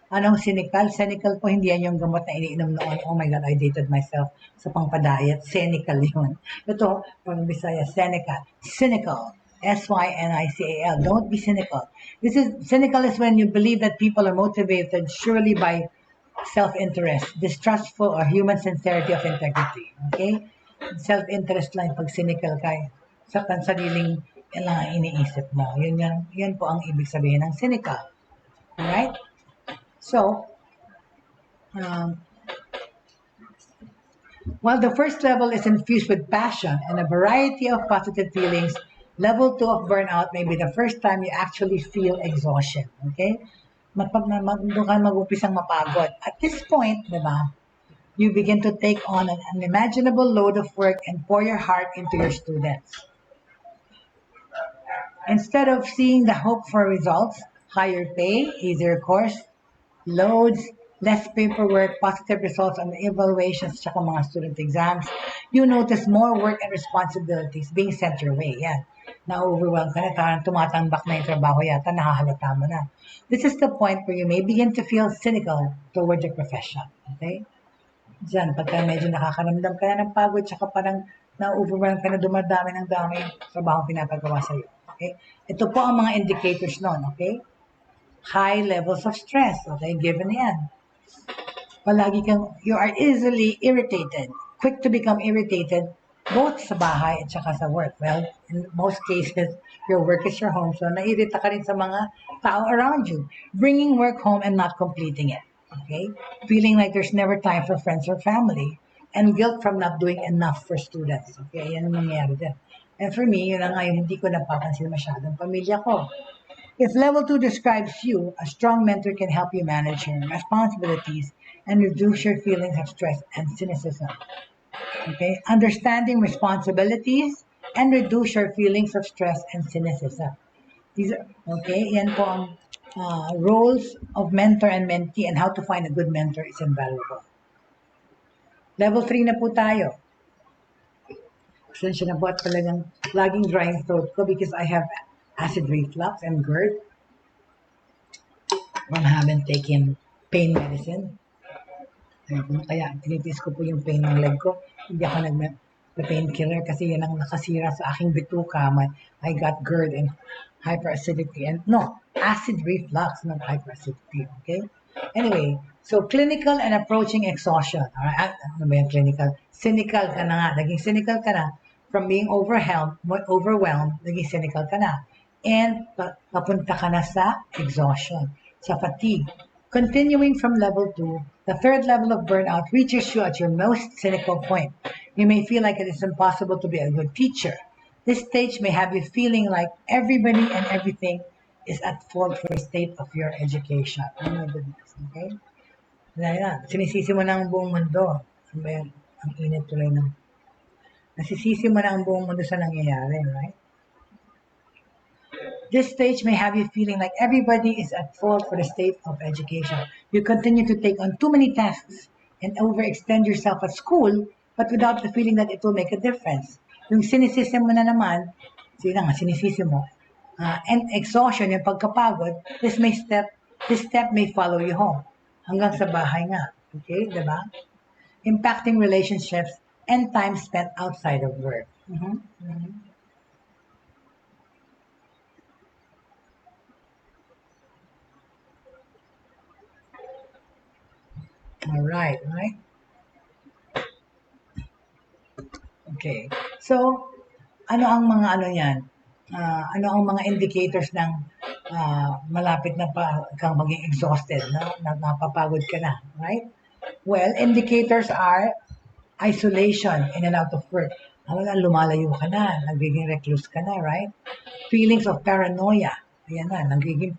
Anong cynical? Cynical po, hindi yan yung gamot na iniinom noon. Oh my God, I dated myself sa pangpadayat. Cynical yun. Ito, from Bisaya, cynical. Cynical. S-Y-N-I-C-A-L. Don't be cynical. Cynical is when you believe that people are motivated surely by self-interest, distrustful or human sincerity of integrity. Okay? Self-interest lang pag cynical ka. Sa sariling lang iniisip mo. Yan po ang ibig sabihin ng cynical. Alright? So, while the first level is infused with passion and a variety of positive feelings, level 2 of burnout may be the first time you actually feel exhaustion. Okay? Doon ka mag-upisang mapagod. At this point, diba, you begin to take on an unimaginable load of work and pour your heart into your students. Instead of seeing the hope for results, higher pay, easier course, loads, less paperwork, positive results on the evaluations, tsaka mga student exams, you notice more work and responsibilities being sent your way. Yan. Na-overwhelm ka na, parang tumatambak na yung trabaho yata, nakahalata mo na. This is the point where you may begin to feel cynical toward your profession. Okay? Diyan, pagka medyo nakakaramdam ka na ng pagod, tsaka parang na-overwhelm ka na, dumadami ng dami yung trabaho pinapagawa sa'yo. Okay? Ito po ang mga indicators nun. Okay? High levels of stress. Okay, given yan. You are easily irritated, quick to become irritated, both sa bahay at saka sa work. Well, in most cases, your work is your home, so naiirita ka rin sa mga tao around you. Bringing work home and not completing it. Okay? Feeling like there's never time for friends or family. And guilt from not doing enough for students. Okay, yan ang nangyayari din. And for me, yun ang ngayon, hindi ko napapansin masyadong pamilya ko. If level 2 describes you, a strong mentor can help you manage your responsibilities and reduce your feelings of stress and cynicism. Okay? Understanding responsibilities and reduce your feelings of stress and cynicism. These are, okay, yan po ang roles of mentor and mentee, and how to find a good mentor is invaluable. Level 3 na po tayo. Pasensya na po at talagang laging dry ang throat ko because I have acid reflux and GERD from having taken pain medicine. Kaya tinitis ko po yung pain ng leg ko. Hindi ako nag-painkiller kasi yan ang nakasira sa aking bituka. I got GERD and hyperacidity and acid reflux, not hyperacidity. Okay? Anyway, so clinical and approaching exhaustion. Alright, ano ba yung clinical? Cynical ka na nga. Naging cynical ka na. From being overwhelmed, naging cynical ka na. And papunta ka na sa exhaustion, sa fatigue. Continuing from level 2, The third level of burnout reaches you at your most cynical point. You may feel like it is impossible to be a good teacher. This stage may have you feeling like everybody and everything is at fault for the state of your education. Oh my goodness, okay? Dahil sinisisi mo na ang buong mundo. Ano ba yan? Ang init tuloy ng... Nasisisi mo na ang buong mundo sa nangyayari, right? This stage may have you feeling like everybody is at fault for the state of education. You continue to take on too many tasks and overextend yourself at school, but without the feeling that it will make a difference. Yung sinisisi mo na naman, sinisisi mo, and exhaustion, yung pagkapagod, this step may follow you home. Hanggang sa bahay nga. Okay, diba? Impacting relationships and time spent outside of work. All right. Okay. So, ano ang mga yan? Ano ang mga indicators ng malapit na kang maging exhausted, na napapagod ka na, right? Well, indicators are isolation in and out of work. Lumalayo ka na, nagiging recluse ka na, right? Feelings of paranoia. Ayan na, nagiging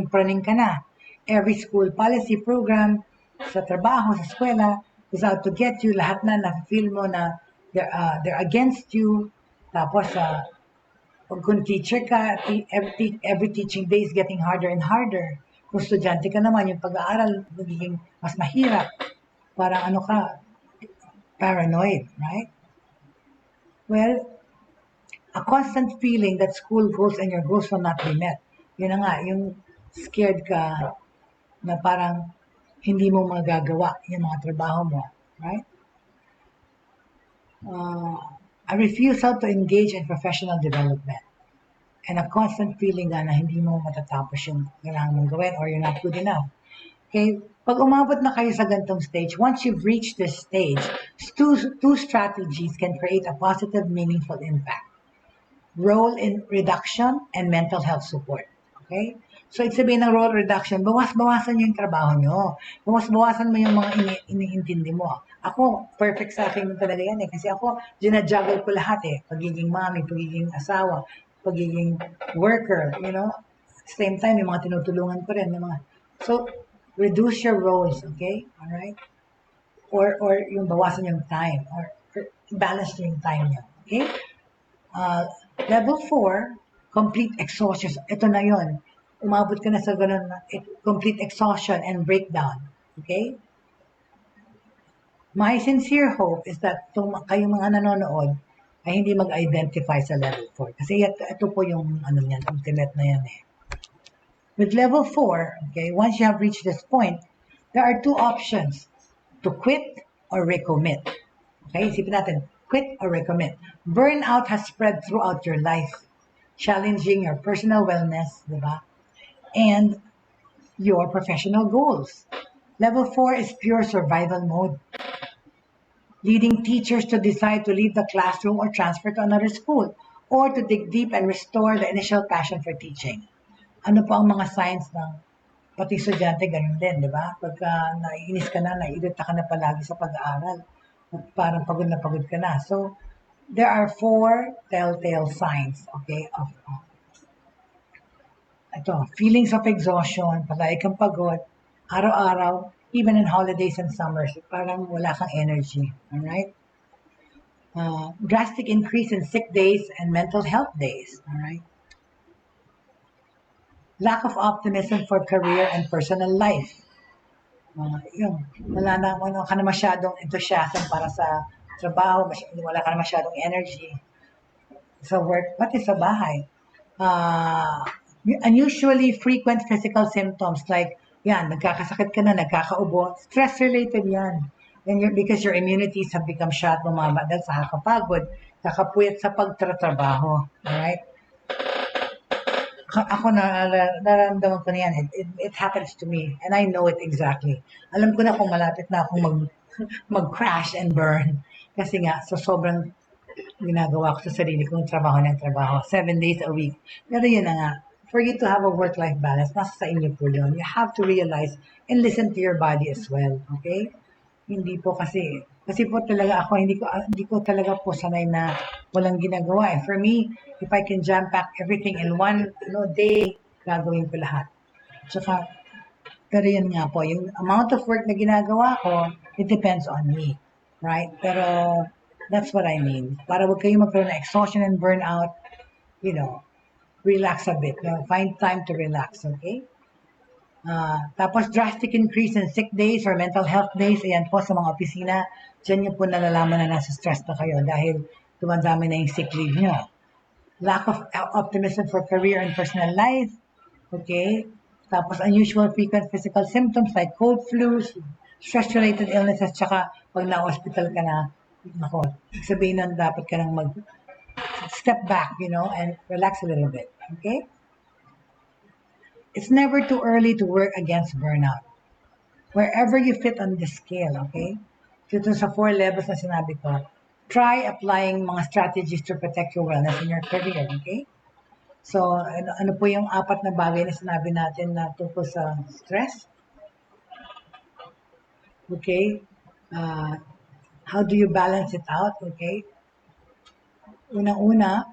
praning ka na. Every school policy program, sa trabaho, sa eskwela, is out to get you. Lahat na na-feel mo na they're against you. Tapos, pag kung teacher ka, every teaching day is getting harder and harder. Kung estudyante ka naman, yung pag-aaral magiging mas mahirap. Parang paranoid, right? Well, a constant feeling that school goals and your goals will not be met. Yun na nga, yung scared ka na parang hindi mo magagawa yung mga trabaho mo, right? A refusal to engage in professional development. And a constant feeling na hindi mo matatapos yung kailangan mong gawin or you're not good enough. Okay? Pag umabot na kayo sa gantong stage, once you've reached this stage, two strategies can create a positive, meaningful impact. Role in reduction and mental health support. Okay? So, it's sabihin ng role reduction, bawasan nyo yung trabaho nyo. Bawasan mo yung mga iniintindi mo. Ako, perfect sa akin talaga yan eh. Kasi ako, ginajuggle ko lahat eh. Pagiging mommy, pagiging asawa, pagiging worker, you know. At the same time, yung mga tinutulungan ko rin. So, reduce your roles, okay? Alright? Or yung bawasan yung time. Or balance yung time nyo. Okay? Level 4, complete exhaustion. Ito na yon. Umabot ka na sa ganun, complete exhaustion and breakdown. Okay? My sincere hope is that kayong mga nanonood ay hindi mag-identify sa level 4. Kasi ito po yung ultimate na yan eh. With level 4, okay, once you have reached this point, there are two options. To quit or recommit. Okay? Isipin natin, quit or recommit. Burnout has spread throughout your life, challenging your personal wellness, di ba? And your professional goals. Level 4 is pure survival mode, leading teachers to decide to leave the classroom or transfer to another school, or to dig deep and restore the initial passion for teaching. Ano po ang mga signs ng pati estudyante, ganun din, di ba? Pagka naiinis ka na, naiirita ka na palagi sa pag-aaral, parang pagod na pagod ka na. So, there are 4 telltale signs, okay, of feelings of exhaustion, palagi kang pagod, araw-araw, even in holidays and summers, parang wala kang energy, alright? Drastic increase in sick days and mental health days, alright? Lack of optimism for career and personal life. Wala ka na masyadong enthusiasm para sa trabaho, wala ka na masyadong energy sa work, pati sa bahay. Unusually frequent physical symptoms like, nagkakasakit ka na, nagkakaubo, stress-related yan. And because your immunities have become shot, bumaba dahil sa kakapagod, kakapuyat sa pagtatrabaho. Alright? Ako nararamdaman ko na yan. It happens to me. And I know it exactly. Alam ko na kung malapit na akong mag-crash and burn. Kasi nga, sobrang ginagawa ko sa sarili kong trabaho ng trabaho. 7 days a week. Pero yun na nga, for you to have a work-life balance, nasa sa inyo po yun. You have to realize and listen to your body as well. Okay? Hindi po kasi po talaga ako, hindi ko talaga po sanay na walang ginagawa. For me, if I can jam pack everything in one day, gagawin ko lahat. Tsaka, pero yun nga po, yung amount of work na ginagawa ko, it depends on me. Right? Pero, that's what I mean. Para wag kayo magkaroon ng exhaustion and burnout, relax a bit. Find time to relax, okay? Tapos drastic increase in sick days or mental health days, ayan po sa mga opisina, dyan nyo po nalalaman na nasa stress na kayo dahil dumadami na yung sick leave nyo. Lack of optimism for career and personal life, okay? Tapos unusual frequent physical symptoms like cold, flus, stress-related illnesses, tsaka pag na-hospital ka na, sabihin nun dapat ka nang step back, and relax a little bit, okay? It's never too early to work against burnout. Wherever you fit on the scale, okay? Dito sa 4 levels na sinabi ko, try applying mga strategies to protect your wellness in your career, okay? So, ano po yung 4 na bagay na sinabi natin na tungkol sa stress? Okay? How do you balance it out, okay? Unang-una,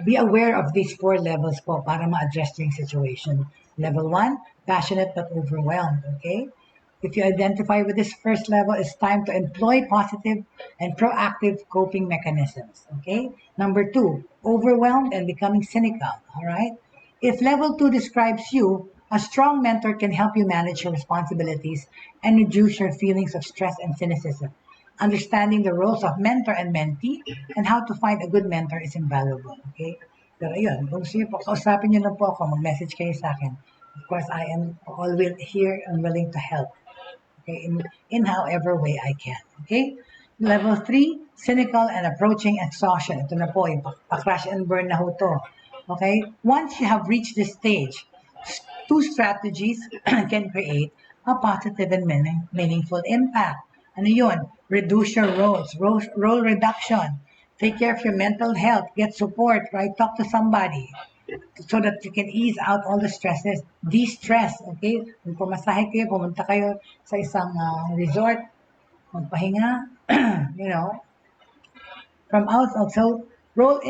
be aware of these 4 levels po para ma-address yung situation. Level 1, passionate but overwhelmed, okay? If you identify with this first level, it's time to employ positive and proactive coping mechanisms, okay? Number 2, overwhelmed and becoming cynical, all right? If level 2 describes you, a strong mentor can help you manage your responsibilities and reduce your feelings of stress and cynicism. Understanding the roles of mentor and mentee and how to find a good mentor is invaluable. Okay? Pero yun, kung gusto nyo po, kausapin nyo lang po ako, mag-message kayo sa akin. Of course, I am always here and willing to help. Okay? In however way I can. Okay? Level 3, cynical and approaching exhaustion. Ito na po, yung pa-crash and burn na ho to. Okay? Once you have reached this stage, 2 strategies can create a positive and meaningful impact. Ano yun? Reduce your roles. Role reduction. Take care of your mental health. Get support, right? Talk to somebody so that you can ease out all the stresses. De-stress, okay? Kung pumasahe kayo, pumunta kayo sa isang resort, magpahinga, from outside. So, role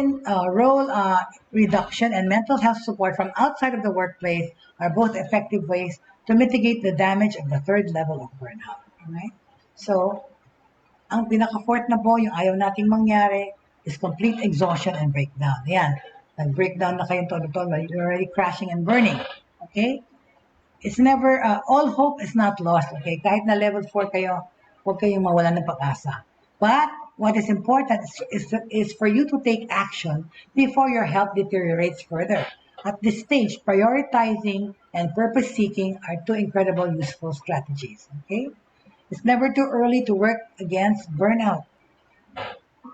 reduction and mental health support from outside of the workplace are both effective ways to mitigate the damage of the 3rd level of burnout. Right? So, ang pinaka-4th na po, yung ayaw nating mangyari, is complete exhaustion and breakdown. Ayan, nag-breakdown na kayong todo-todo, you're already crashing and burning. Okay? It's never, all hope is not lost. Okay? Kahit na level 4 kayo, huwag kayong mawalan ng pag-asa. But, what is important is for you to take action before your health deteriorates further. At this stage, prioritizing and purpose-seeking are 2 incredible useful strategies. Okay? It's never too early to work against burnout.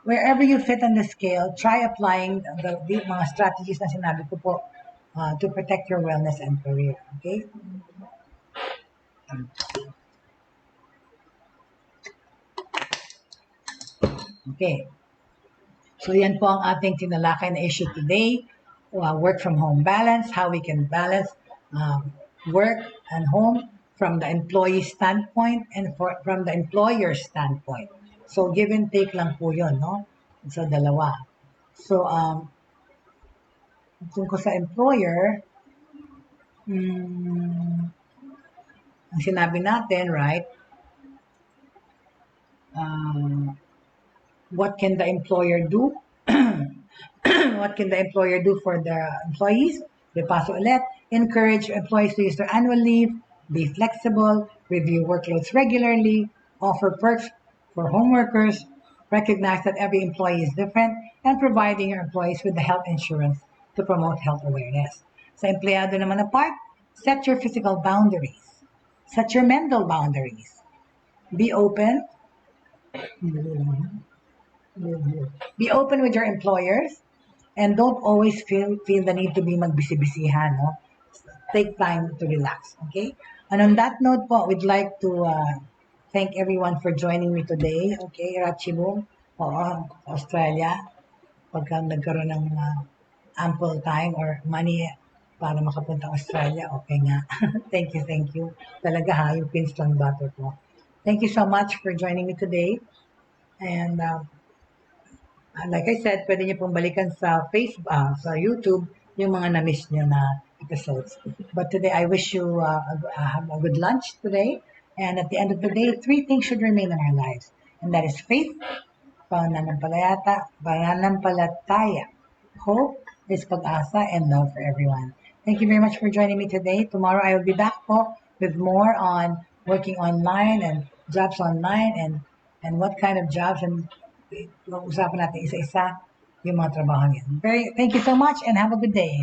Wherever you fit on the scale, try applying the mga strategies na sinabi ko po to protect your wellness and career. Okay? Okay. So yan po ang ating tinalakay na issue today. Work from home balance, how we can balance work and home from the employee standpoint and from the employer standpoint. So, give and take lang po yun, no? Sa dalawa. So, tungkol sa employer, ang sinabi natin, right? What can the employer do? What can the employer do for their employees? De paso ulit, encourage employees to use their annual leave, be flexible, review workloads regularly, offer perks for home workers, recognize that every employee is different, and providing your employees with the health insurance to promote health awareness. Sa empleyado naman na part, set your physical boundaries. Set your mental boundaries. Be open. Be open with your employers and don't always feel the need to be magbisi-bisihan. No? Take time to relax. Okay? And on that note po, we'd like to thank everyone for joining me today. Okay, Rachibong, Australia. pagka nagkaroon ng ample time or money para makapunta Australia, okay nga. Thank you. Talaga ha, yung Queensland butter po. Thank you so much for joining me today. And like I said, pwede niyo pong balikan sa Facebook, sa YouTube, yung mga na-miss niyo na episodes. But today, I wish you have a good lunch today. And at the end of the day, 3 things should remain in our lives. And that is faith, pananampalataya, hope, is pag-asa, and love for everyone. Thank you very much for joining me today. Tomorrow, I will be back po with more on working online and jobs online and what kind of jobs, and usapan natin isa-isa yung mga trabaho niyan. Thank you so much and have a good day.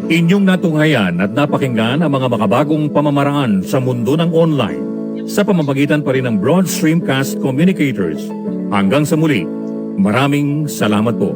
Inyong natunghayan at napakinggan ang mga makabagong pamamaraan sa mundo ng online sa pamamagitan pa rin ng Broad Stream Cast Communicators. Hanggang sa muli, maraming salamat po.